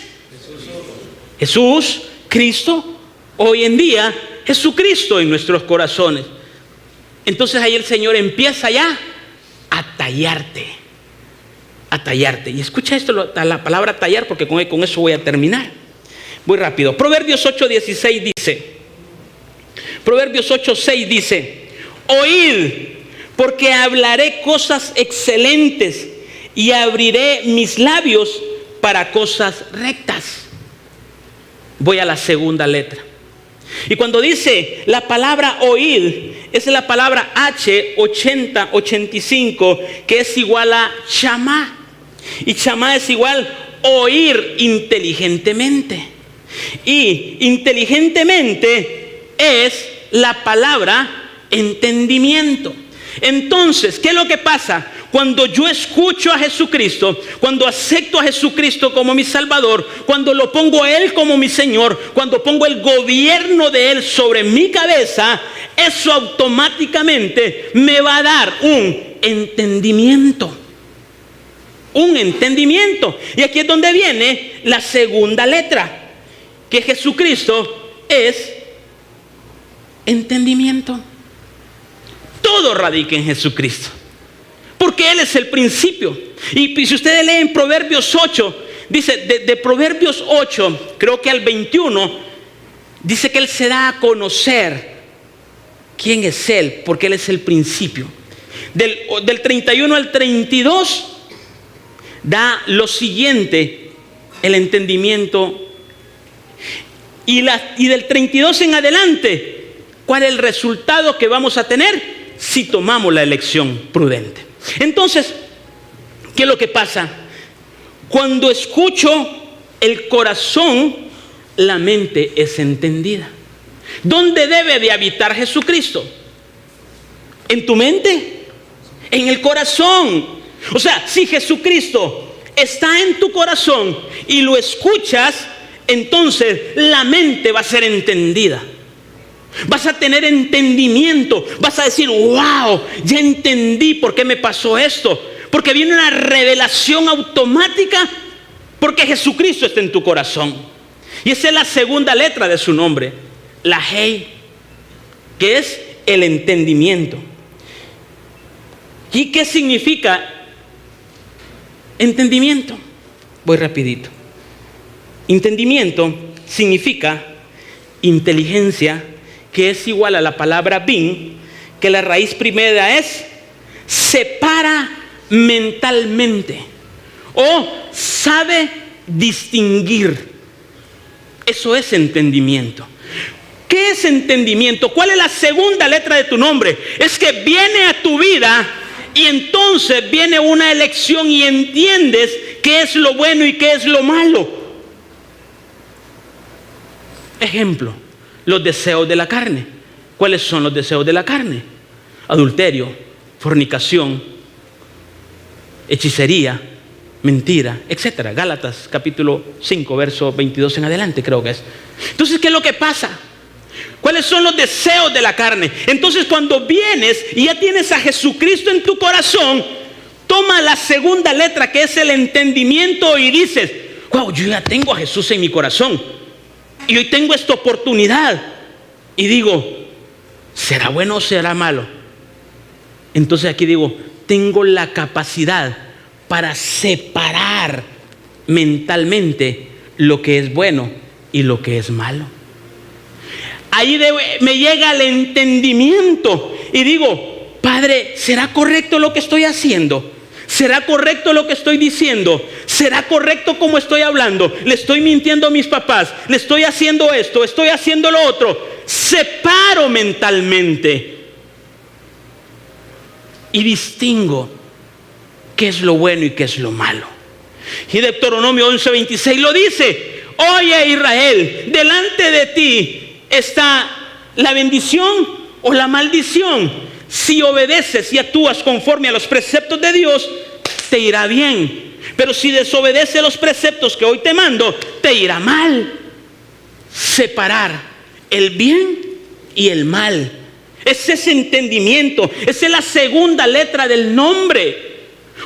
Jesús, Cristo. Hoy en día, Jesucristo en nuestros corazones. Entonces ahí el Señor empieza ya a tallarte. A tallarte. Y escucha esto, la palabra tallar, porque con eso voy a terminar. Muy rápido. Proverbios 8:16 dice. Proverbios 8:6 dice: oíd, porque hablaré cosas excelentes y abriré mis labios para cosas rectas. Voy a la segunda letra. Y cuando dice la palabra oíd, es la palabra H8085, que es igual a chamá. Y chamá es igual oír inteligentemente. Y inteligentemente es la palabra entendimiento. Entonces, ¿qué es lo que pasa? Cuando yo escucho a Jesucristo, cuando acepto a Jesucristo como mi Salvador, cuando lo pongo a Él como mi Señor, cuando pongo el gobierno de Él sobre mi cabeza, eso automáticamente me va a dar un entendimiento. Un entendimiento. Y aquí es donde viene la segunda letra, que Jesucristo es entendimiento. Todo radica en Jesucristo, porque Él es el principio. Y si ustedes leen Proverbios 8, dice, de Proverbios 8, creo que al 21, dice que Él se da a conocer quién es Él, porque Él es el principio. Del 31 al 32, da lo siguiente, el entendimiento. Y del 32 en adelante, ¿cuál es el resultado que vamos a tener si tomamos la elección prudente? Entonces, ¿qué es lo que pasa? Cuando escucho el corazón, la mente es entendida. ¿Dónde debe de habitar Jesucristo? ¿En tu mente? En el corazón. O sea, si Jesucristo está en tu corazón y lo escuchas, entonces la mente va a ser entendida. Vas a tener entendimiento, vas a decir, wow, ya entendí por qué me pasó esto. Porque viene una revelación automática, porque Jesucristo está en tu corazón. Y esa es la segunda letra de su nombre, la Hei, que es el entendimiento. ¿Y qué significa entendimiento? Voy rapidito. Entendimiento significa inteligencia, que es igual a la palabra bin, que la raíz primera es separa mentalmente o sabe distinguir. Eso es entendimiento. ¿Qué es entendimiento? ¿Cuál es la segunda letra de tu nombre? Es que viene a tu vida y entonces viene una elección y entiendes qué es lo bueno y qué es lo malo. Ejemplo, los deseos de la carne. ¿Cuáles son los deseos de la carne? Adulterio, fornicación, hechicería, mentira, etcétera. Gálatas capítulo 5, verso 22 en adelante, creo que es. Entonces, ¿qué es lo que pasa? ¿Cuáles son los deseos de la carne? Entonces, cuando vienes y ya tienes a Jesucristo en tu corazón, toma la segunda letra, que es el entendimiento, y dices, wow, yo ya tengo a Jesús en mi corazón y hoy tengo esta oportunidad y digo, ¿será bueno o será malo? Entonces aquí digo, tengo la capacidad para separar mentalmente lo que es bueno y lo que es malo. Ahí me llega el entendimiento y digo, Padre, ¿será correcto lo que estoy haciendo? ¿Será correcto lo que estoy diciendo? ¿Será correcto como estoy hablando? ¿Le estoy mintiendo a mis papás? ¿Le estoy haciendo esto? ¿Estoy haciendo lo otro? Separo mentalmente y distingo qué es lo bueno y qué es lo malo. Y Deuteronomio 11:26 lo dice: oye, Israel, delante de ti está la bendición o la maldición. Si obedeces y actúas conforme a los preceptos de Dios, te irá bien. Pero si desobedeces los preceptos que hoy te mando, te irá mal. Separar el bien y el mal. Ese es entendimiento. Esa es la segunda letra del nombre.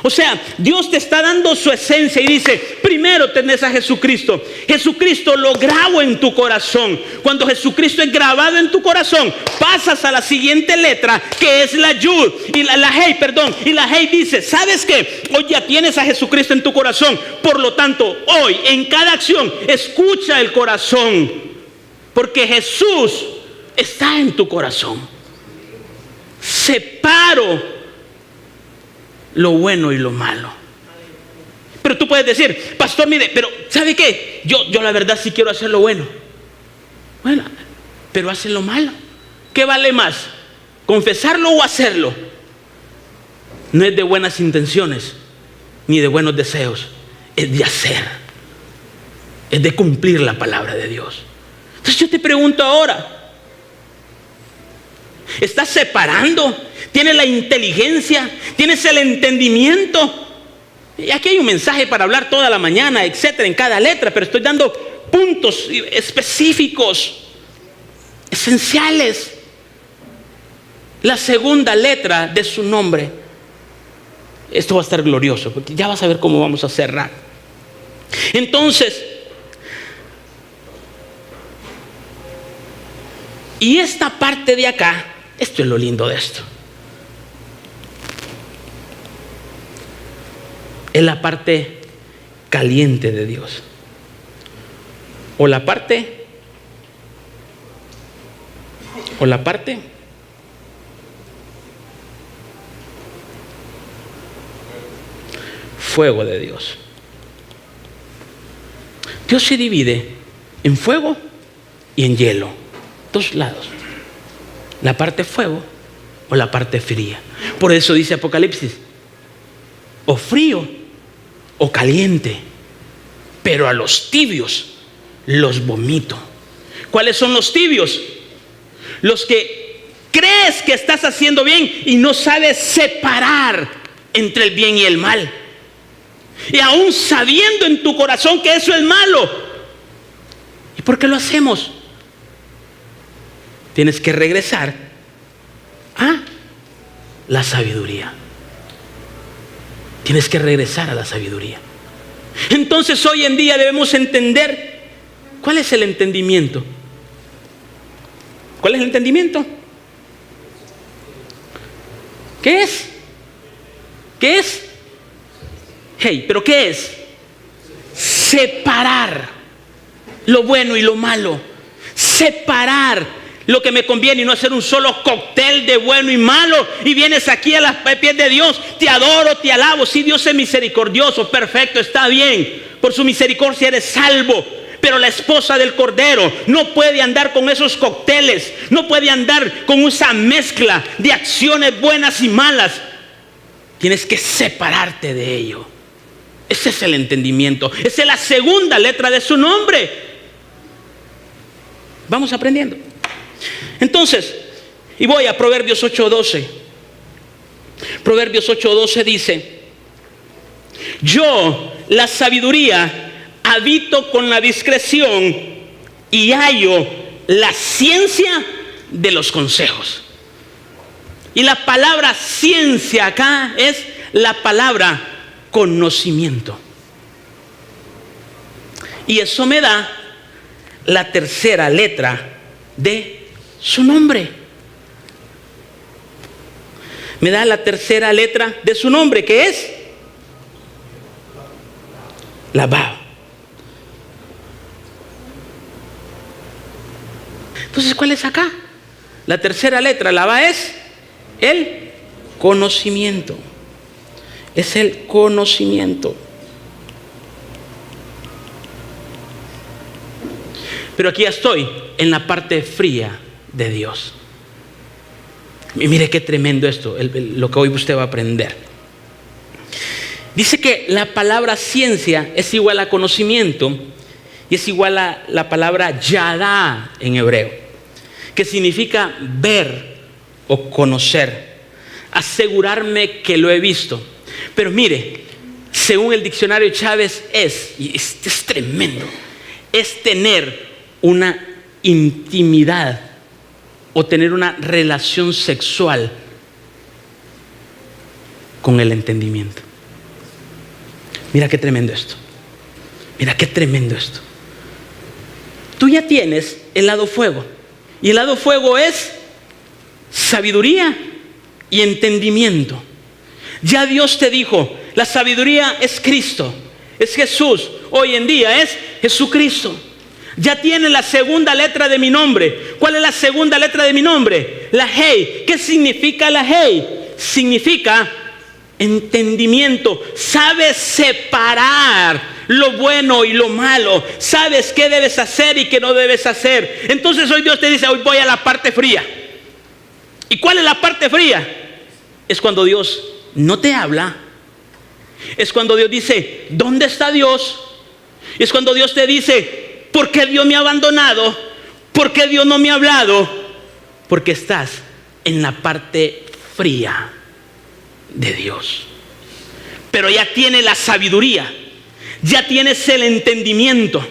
O sea, Dios te está dando su esencia y dice, primero tenés a Jesucristo. Jesucristo lo grabo en tu corazón. Cuando Jesucristo es grabado en tu corazón, pasas a la siguiente letra, que es la Yud, y la Hei, perdón. Y la Hei dice, ¿sabes qué? Hoy ya tienes a Jesucristo en tu corazón. Por lo tanto, hoy, en cada acción, escucha el corazón. Porque Jesús está en tu corazón. Separo lo bueno y lo malo. Pero tú puedes decir, pastor, mire, pero ¿sabe qué? Yo la verdad sí quiero hacer lo bueno. Bueno, pero hacen lo malo. ¿Qué vale más? ¿Confesarlo o hacerlo? No es de buenas intenciones ni de buenos deseos, es de hacer, es de cumplir la palabra de Dios. Entonces yo te pregunto ahora, ¿estás separando? ¿Tienes la inteligencia? ¿Tienes el entendimiento? Y aquí hay un mensaje para hablar toda la mañana, etcétera, en cada letra, pero estoy dando puntos específicos, esenciales. La segunda letra de su nombre. Esto va a estar glorioso, porque ya vas a ver cómo vamos a cerrar. Entonces, y esta parte de acá, esto es lo lindo de esto. Es la parte caliente de Dios. O la parte fuego de Dios. Dios se divide en fuego y en hielo. Dos lados. La parte fuego o la parte fría. Por eso dice Apocalipsis, o frío o caliente, pero a los tibios los vomito. ¿Cuáles son los tibios? Los que crees que estás haciendo bien y no sabes separar entre el bien y el mal. Y aún sabiendo en tu corazón que eso es malo. ¿Y por qué lo hacemos? Tienes que regresar a la sabiduría. Tienes que regresar a la sabiduría. Entonces hoy en día debemos entender cuál es el entendimiento. ¿Cuál es el entendimiento? ¿Qué es? ¿Qué es? Hey, ¿pero qué es? Separar lo bueno y lo malo. Separar lo que me conviene y no hacer un solo cóctel de bueno y malo. Y vienes aquí a los pies de Dios, te adoro, te alabo. Sí, Dios es misericordioso, perfecto, está bien. Por su misericordia eres salvo. Pero la esposa del Cordero no puede andar con esos cócteles, no puede andar con esa mezcla de acciones buenas y malas. Tienes que separarte de ello. Ese es el entendimiento. Esa es la segunda letra de su nombre. Vamos aprendiendo. Entonces, y voy a Proverbios 8:12. Proverbios 8:12 dice: yo, la sabiduría, habito con la discreción y hallo la ciencia de los consejos. Y la palabra ciencia acá es la palabra conocimiento. Y eso me da la tercera letra de su nombre. Me da la tercera letra de su nombre, que es la Vav. Entonces, ¿cuál es acá? La tercera letra, la Vav, es el conocimiento. Es el conocimiento. Pero aquí ya estoy en la parte fría de Dios. Y mire qué tremendo esto, lo que hoy usted va a aprender. Dice que la palabra ciencia es igual a conocimiento y es igual a la palabra yadá en hebreo, que significa ver o conocer, asegurarme que lo he visto. Pero mire, según el diccionario Chávez y es tremendo, es tener una intimidad o tener una relación sexual con el entendimiento. Mira qué tremendo esto. Mira qué tremendo esto. Tú ya tienes el lado fuego. Y el lado fuego es sabiduría y entendimiento. Ya Dios te dijo, la sabiduría es Cristo, es Jesús. Hoy en día es Jesucristo. Ya tiene la segunda letra de mi nombre. ¿Cuál es la segunda letra de mi nombre? La Hey. ¿Qué significa la Hey? Significa entendimiento. Sabes separar lo bueno y lo malo. Sabes qué debes hacer y qué no debes hacer. Entonces hoy Dios te dice, hoy voy a la parte fría. ¿Y cuál es la parte fría? Es cuando Dios no te habla. Es cuando Dios dice, ¿dónde está Dios? Es cuando Dios te dice, ¿por qué Dios me ha abandonado? ¿Por qué Dios no me ha hablado? Porque estás en la parte fría de Dios. Pero ya tienes la sabiduría, ya tienes el entendimiento.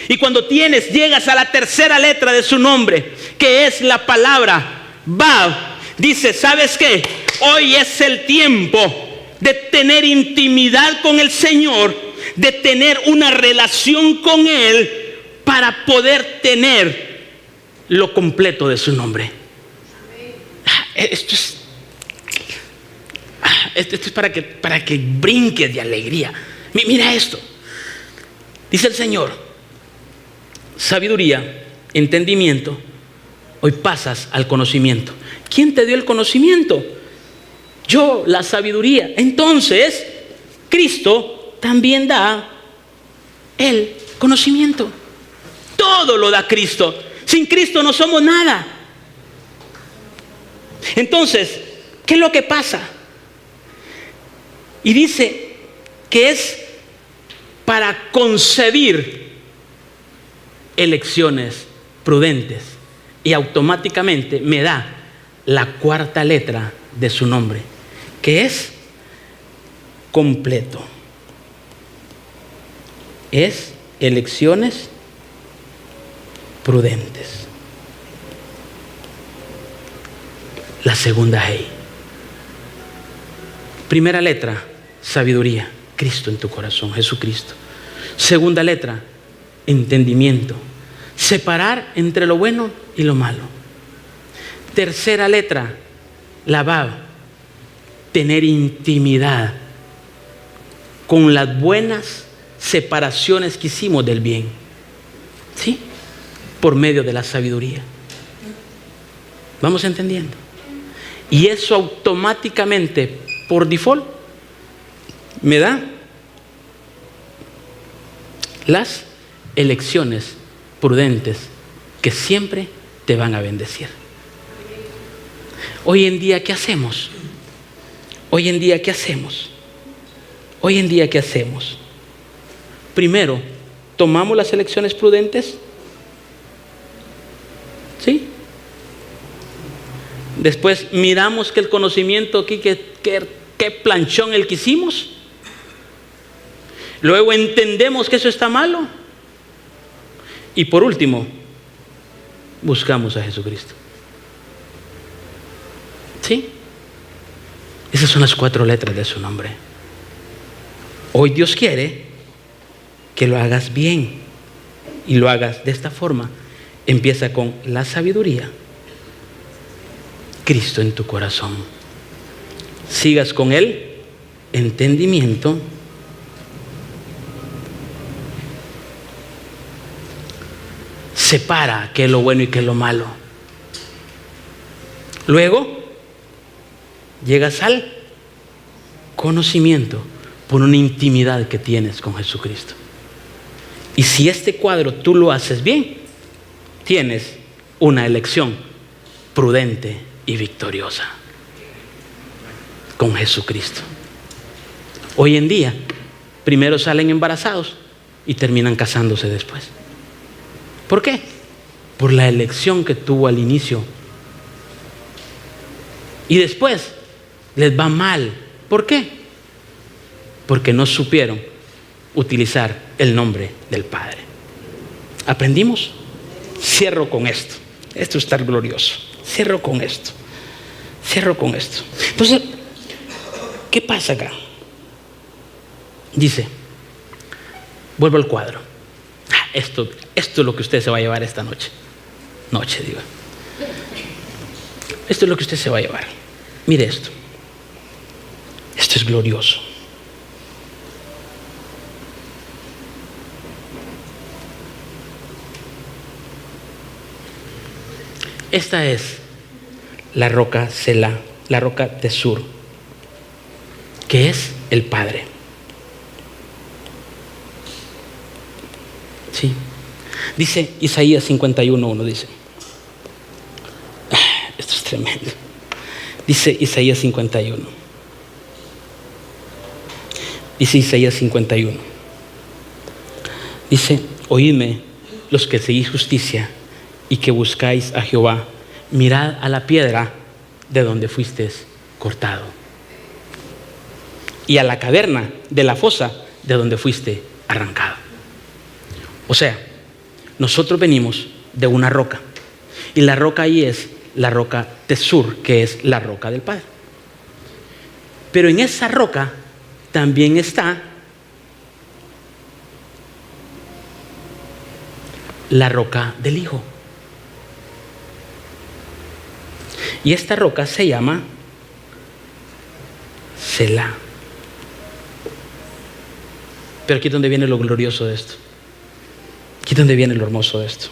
Y cuando llegas a la tercera letra de su nombre, que es la palabra Vav, dice, ¿sabes qué? Hoy es el tiempo de tener intimidad con el Señor, de tener una relación con Él para poder tener lo completo de su nombre. Esto es para que brinques de alegría. Mira esto. Dice el Señor, sabiduría, entendimiento, hoy pasas al conocimiento. ¿Quién te dio el conocimiento? Yo, la sabiduría. Entonces, Cristo también da el conocimiento. Todo lo da Cristo. Sin Cristo no somos nada. Entonces, ¿qué es lo que pasa? Y dice que es para concebir elecciones prudentes. Y automáticamente me da la cuarta letra de su nombre, que es completo. Es elecciones prudentes. La segunda E. Primera letra, sabiduría. Cristo en tu corazón, Jesucristo. Segunda letra, entendimiento. Separar entre lo bueno y lo malo. Tercera letra, la Vav, tener intimidad con las buenas separaciones que hicimos del bien. ¿Sí? Por medio de la sabiduría. ¿Vamos entendiendo? Y eso automáticamente, por default, me da las elecciones prudentes que siempre te van a bendecir. Hoy en día, ¿qué hacemos? Hoy en día, ¿qué hacemos? Hoy en día, ¿qué hacemos? Primero, tomamos las elecciones prudentes. ¿Sí? Después miramos que el conocimiento aquí, qué planchón el que hicimos. Luego entendemos que eso está malo. Y por último, buscamos a Jesucristo. ¿Sí? Esas son las 4 letras de su nombre. Hoy Dios quiere que lo hagas bien y lo hagas de esta forma. Empieza con la sabiduría, Cristo en tu corazón. Sigas con el entendimiento, separa qué es lo bueno y qué es lo malo. Luego llegas al conocimiento por una intimidad que tienes con Jesucristo. Y si este cuadro tú lo haces bien, tienes una elección prudente y victoriosa con Jesucristo. Hoy en día, primero salen embarazados y terminan casándose después. ¿Por qué? Por la elección que tuvo al inicio. Y después les va mal. ¿Por qué? Porque no supieron utilizar el nombre del Padre. ¿Aprendimos? Cierro con esto. Esto está glorioso. Cierro con esto. Entonces, ¿qué pasa acá? Dice, vuelvo al cuadro. Esto es lo que usted se va a llevar esta noche. Esto es lo que usted se va a llevar. Mire esto. Esto es glorioso. Esta es la roca Selah, la roca de Sur, que es el Padre. Sí. Dice Isaías 51:1, dice. Esto es tremendo. Dice Isaías 51. Dice Isaías 51. Dice, oídme los que seguís justicia y que buscáis a Jehová. Mirad a la piedra de donde fuisteis cortado y a la caverna de la fosa de donde fuiste arrancado. O sea, nosotros venimos de una roca y la roca ahí es la roca de Sur, que es la roca del Padre. Pero en esa roca también está la roca del Hijo. Y esta roca se llama Selah. Pero aquí es donde viene lo glorioso de esto. Aquí es donde viene lo hermoso de esto.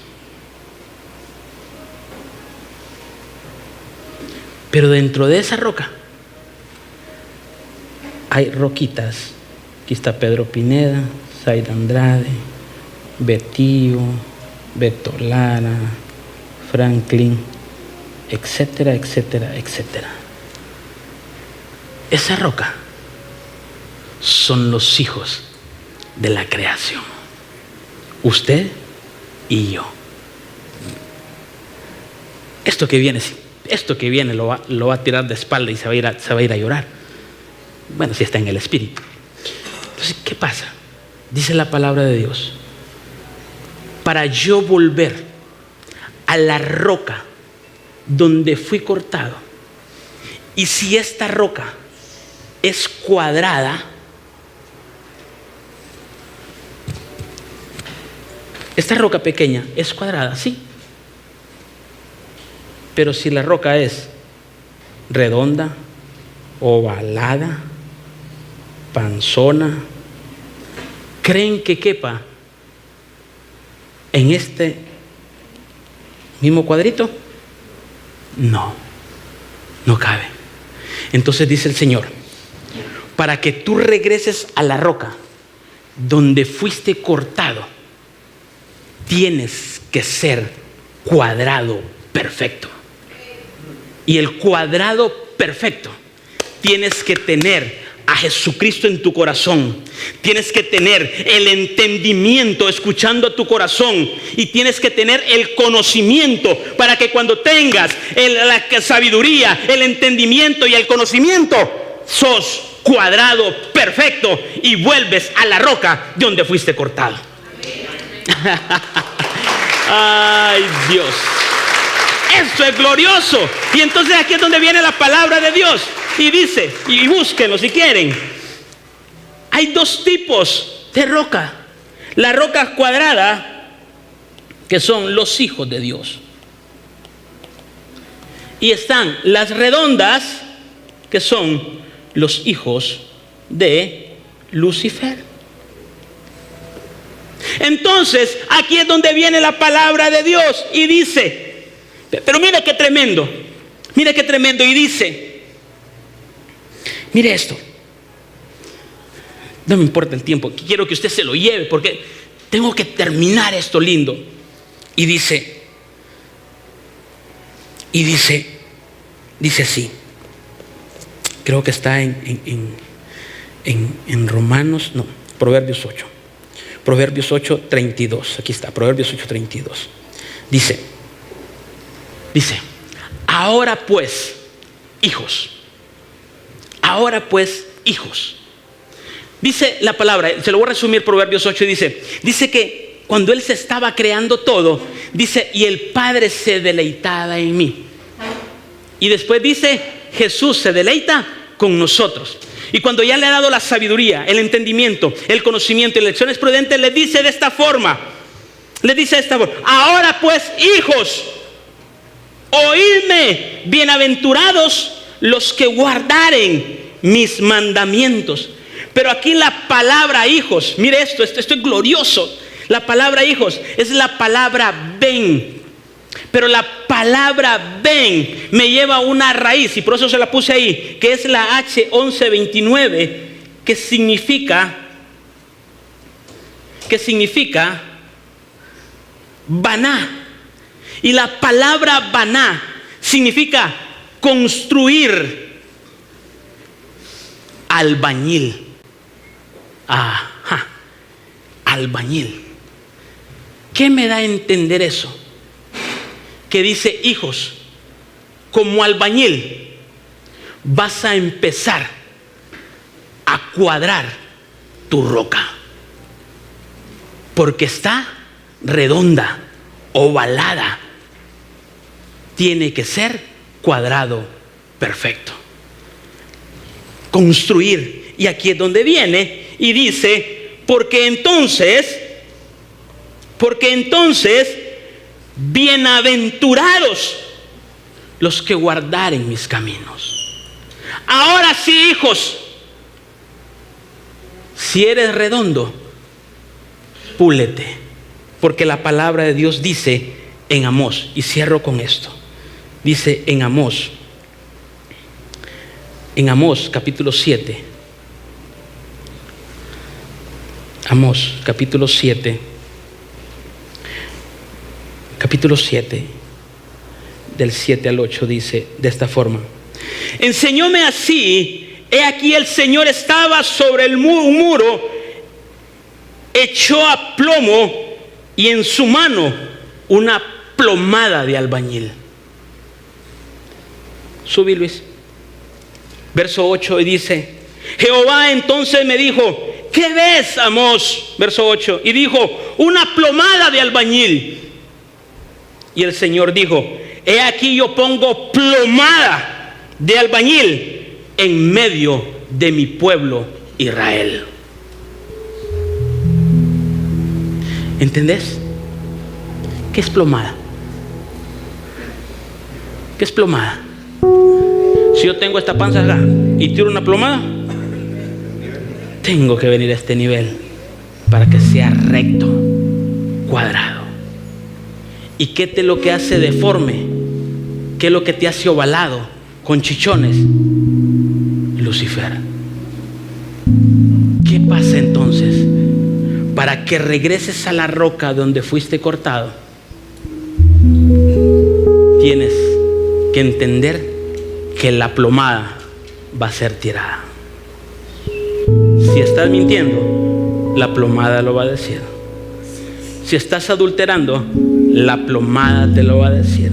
Pero dentro de esa roca hay roquitas. Aquí está Pedro Pineda, Zaida Andrade, Betío, Beto Lara, Franklin, etcétera, etcétera, etcétera. Esa roca son los hijos de la creación. Usted y yo. Esto que viene lo va a tirar de espalda y se va a ir a llorar. Bueno, si está en el espíritu. pasa? Dice la palabra de Dios: para yo volver a la roca donde fui cortado. Y si esta roca es cuadrada, esta roca pequeña es cuadrada, sí. Pero si la roca es redonda, ovalada, panzona, ¿creen que quepa en este mismo cuadrito? No, no cabe. Entonces dice el Señor: para que tú regreses a la roca donde fuiste cortado, tienes que ser cuadrado perfecto. Y el cuadrado perfecto, tienes que tener a Jesucristo en tu corazón. Tienes que tener el entendimiento escuchando a tu corazón. Y tienes que tener el conocimiento para que cuando tengas la sabiduría, el entendimiento y el conocimiento, sos cuadrado perfecto y vuelves a la roca de donde fuiste cortado. Ay, Dios. Esto es glorioso. Y entonces aquí es donde viene la palabra de Dios. Y dice, y búsquenlo si quieren, hay dos tipos de roca. La roca cuadrada, que son los hijos de Dios. Y están las redondas, que son los hijos de Lucifer. Entonces, aquí es donde viene la palabra de Dios. Y dice, pero mire qué tremendo. Mire qué tremendo. Y dice, mire esto. No me importa el tiempo, quiero que usted se lo lleve porque tengo que terminar esto lindo. Y dice así. Creo que está en Romanos, no, Proverbios 8. Proverbios 8:32. Aquí está, Proverbios 8:32. Dice, ahora pues, hijos. Ahora pues, hijos. Dice la palabra, se lo voy a resumir, Proverbios 8, y dice que cuando Él se estaba creando todo, dice, y el Padre se deleitaba en mí. Y después dice, Jesús se deleita con nosotros. Y cuando ya le ha dado la sabiduría, el entendimiento, el conocimiento y las lecciones prudentes, le dice de esta forma, ahora pues, hijos, oídme, bienaventurados los que guardaren mis mandamientos. Pero aquí la palabra hijos, mire esto es glorioso. La palabra hijos es la palabra ven. Pero la palabra ven me lleva a una raíz, y por eso se la puse ahí, que es la H1129, que significa baná. Y la palabra baná significa construir, albañil. Ajá, albañil. ¿Qué me da a entender eso? Que dice, hijos, como albañil vas a empezar a cuadrar tu roca, porque está redonda, ovalada. Tiene que ser cuadrado perfecto. Construir. Y aquí es donde viene y dice, porque entonces bienaventurados los que guardaren mis caminos. Ahora sí, hijos, si eres redondo, púlete, porque la palabra de Dios dice en Amós, y cierro con esto, dice en Amós capítulo 7, Amós capítulo 7, del 7 al 8, dice de esta forma: enseñóme así, he aquí el Señor estaba sobre un muro, echó a plomo, y en su mano una plomada de albañil. Subí, Luis. Verso 8, y dice: Jehová entonces me dijo, ¿qué ves, Amós? Verso 8. Y dijo, una plomada de albañil. Y el Señor dijo, he aquí yo pongo plomada de albañil en medio de mi pueblo Israel. ¿Entendés? ¿Qué es plomada? ¿Qué es plomada? Si yo tengo esta panza acá y tiro una plomada, tengo que venir a este nivel para que sea recto, cuadrado. ¿Y qué es lo que hace deforme? ¿Qué es lo que te hace ovalado, con chichones? Lucifer. ¿Qué pasa entonces? Para que regreses a la roca donde fuiste cortado, tienes que entender que la plomada va a ser tirada. Si estás mintiendo, la plomada lo va a decir. Si estás adulterando, la plomada te lo va a decir.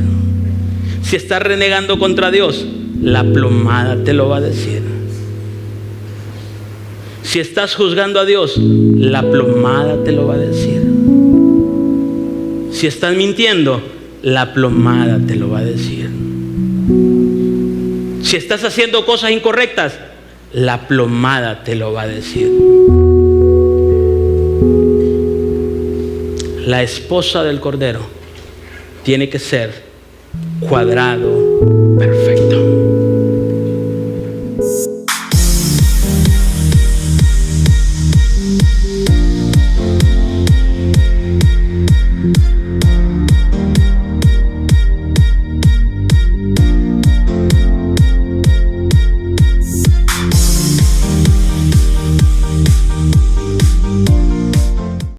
Si estás renegando contra Dios, la plomada te lo va a decir. Si estás juzgando a Dios, la plomada te lo va a decir. Si estás mintiendo, la plomada te lo va a decir. Si estás haciendo cosas incorrectas, la plomada te lo va a decir. La esposa del Cordero tiene que ser cuadrado